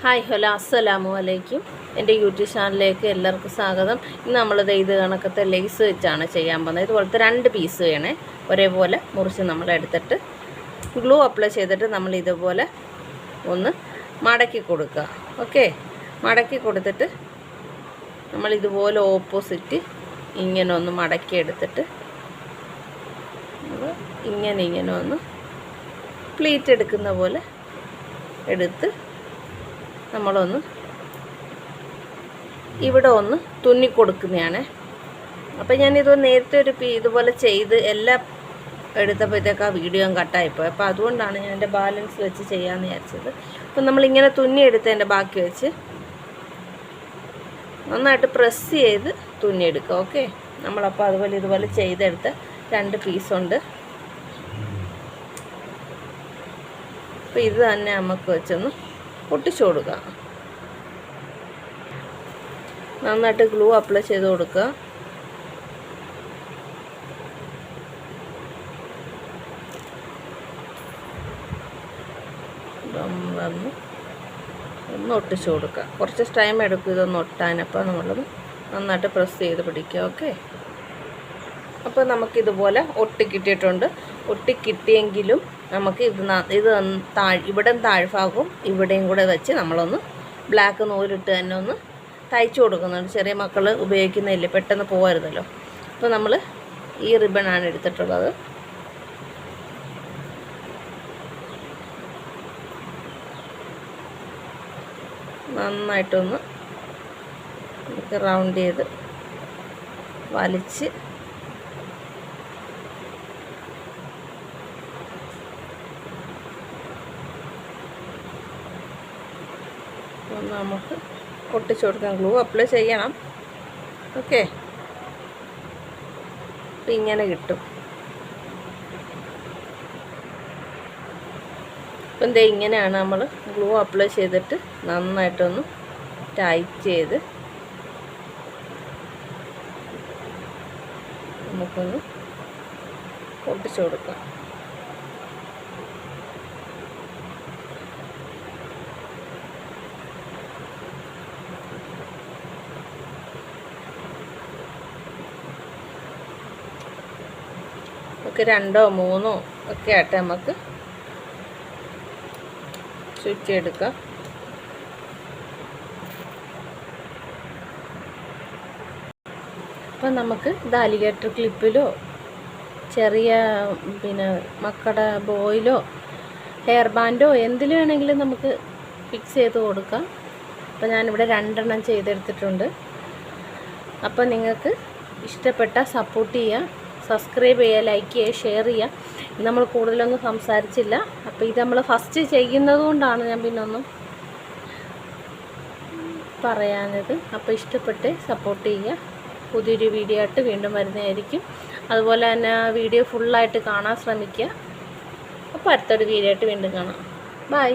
Hi hello അസ്സലാമു അലൈക്കും. എൻ്റെ യൂട്യൂബ് ചാനലിലേക്ക് എല്ലാവർക്കും സ്വാഗതം. ഇന്ന് നമ്മളിത് ഇത് കണക്കത്തെ ലേസ് വെച്ചാണ് ചെയ്യാൻ പോകുന്നത്. ഇതുപോലത്തെ 2 പീസ് വേണേ ഒരേപോലെ മുറിച്ച് നമ്മളെടുത്തിട്ട് ഗ്ലൂ അപ്ലൈ ചെയ്തിട്ട് നമ്മൾ ഇതുപോലെ ഒന്ന് മടക്കി കൊടുക്കുക. ഓക്കെ, മടക്കി കൊടുത്തിട്ട് നമ്മളിതുപോലെ ഓപ്പോസിറ്റ് ഇങ്ങനെ ഒന്ന് മടക്കി എടുത്തിട്ട് ഇങ്ങനെ ഒന്ന് പ്ലീറ്റ് എടുക്കുന്ന പോലെ എടുത്ത് നമ്മളൊന്ന് ഇവിടെ ഒന്ന് തുന്നി കൊടുക്കുന്നതാണ്. അപ്പോൾ ഞാനിത് നേരത്തെ ഇതുപോലെ ചെയ്ത് എല്ലാം എടുത്തപ്പോഴത്തേക്ക് ആ വീഡിയോ കട്ടായിപ്പോയി. അപ്പോൾ അതുകൊണ്ടാണ് ഞാൻ എൻ്റെ ബാലൻസ് വെച്ച് ചെയ്യാമെന്ന് വിചാരിച്ചത്. അപ്പം നമ്മളിങ്ങനെ തുന്നിയെടുത്തതിൻ്റെ ബാക്കി വെച്ച് നന്നായിട്ട് പ്രസ് ചെയ്ത് തുന്നിയെടുക്കുക. ഓക്കെ, നമ്മളപ്പോൾ അതുപോലെ ഇതുപോലെ ചെയ്തെടുത്ത് 2 പീസുണ്ട്. അപ്പോൾ ഇത് തന്നെ നമുക്ക് വെച്ചൊന്ന് ഒട്ടിച്ചു കൊടുക്കുക. നന്നായിട്ട് ഗ്ലൂ അപ്ലൈ ചെയ്ത് കൊടുക്കുക. ഒന്ന് ഒട്ടിച്ചു കൊടുക്കുക. കുറച്ച് ടൈം എടുക്കും ഇതൊന്ന് ഒട്ടാൻ. അപ്പോൾ നമ്മളത് നന്നായിട്ട് പ്രസ് ചെയ്ത് പിടിക്കുക. ഓക്കെ, അപ്പോൾ നമുക്കിതുപോലെ ഒട്ടിക്കിട്ടിയിട്ടുണ്ട്. ഒട്ടിക്കിട്ടിയെങ്കിലും നമുക്ക് ഇവിടെ താഴ്ഭാഗവും ഇവിടെയും കൂടെ വെച്ച് നമ്മളൊന്ന് ബ്ലാക്ക് നൂലിട്ട് തന്നെ ഒന്ന് തയ്ച്ചു കൊടുക്കുന്നുണ്ട്. ചെറിയ മക്കൾ ഉപയോഗിക്കുന്നില്ല, പെട്ടെന്ന് പോകരുതല്ലോ. അപ്പോൾ നമ്മൾ ഈ റിബണാണ് എടുത്തിട്ടുള്ളത്. നന്നായിട്ടൊന്ന് നമുക്ക് റൗണ്ട് ചെയ്ത് വലിച്ച് നമുക്ക് ഒട്ടിച്ചു കൊടുക്കാം. ഗ്ലൂ അപ്ലൈ ചെയ്യണം. ഓക്കെ, അപ്പം ഇങ്ങനെ കിട്ടും. അപ്പം എന്താ ഇങ്ങനെയാണ് നമ്മൾ ഗ്ലൂ അപ്ലൈ ചെയ്തിട്ട് നന്നായിട്ടൊന്ന് ടൈറ്റ് ചെയ്ത് നമുക്കൊന്ന് ഒട്ടിച്ചു കൊടുക്കാം. ഒക്കെ 2 or 3 ഒക്കെ ആയിട്ട് നമുക്ക് ചുറ്റിയെടുക്കാം. അപ്പം നമുക്ക് ഇത് അലിഗേറ്റർ ക്ലിപ്പിലോ ചെറിയ മക്കളുടെ ബോയിലോ ഹെയർ ബാൻഡോ എന്തിൽ വേണമെങ്കിലും നമുക്ക് ഫിക്സ് ചെയ്ത് കൊടുക്കാം. അപ്പോൾ ഞാനിവിടെ 2 എണ്ണം ചെയ്തെടുത്തിട്ടുണ്ട്. അപ്പോൾ നിങ്ങൾക്ക് ഇഷ്ടപ്പെട്ടാൽ സപ്പോർട്ട് ചെയ്യുക, സബ്സ്ക്രൈബ് ചെയ്യുക, ലൈക്ക് ചെയ്യുക, ഷെയർ ചെയ്യുക. നമ്മൾ കൂടുതലൊന്നും സംസാരിച്ചില്ല. അപ്പോൾ ഇത് നമ്മൾ ഫസ്റ്റ് ചെയ്യുന്നത് കൊണ്ടാണ് ഞാൻ പിന്നൊന്നും പറയാനത്. അപ്പോൾ ഇഷ്ടപ്പെട്ട് സപ്പോർട്ട് ചെയ്യുക. പുതിയൊരു വീഡിയോ ആയിട്ട് വീണ്ടും വരുന്നതായിരിക്കും. അതുപോലെ തന്നെ വീഡിയോ ഫുള്ളായിട്ട് കാണാൻ ശ്രമിക്കുക. അപ്പോൾ അടുത്തൊരു വീഡിയോ ആയിട്ട് വീണ്ടും കാണാം. ബൈ.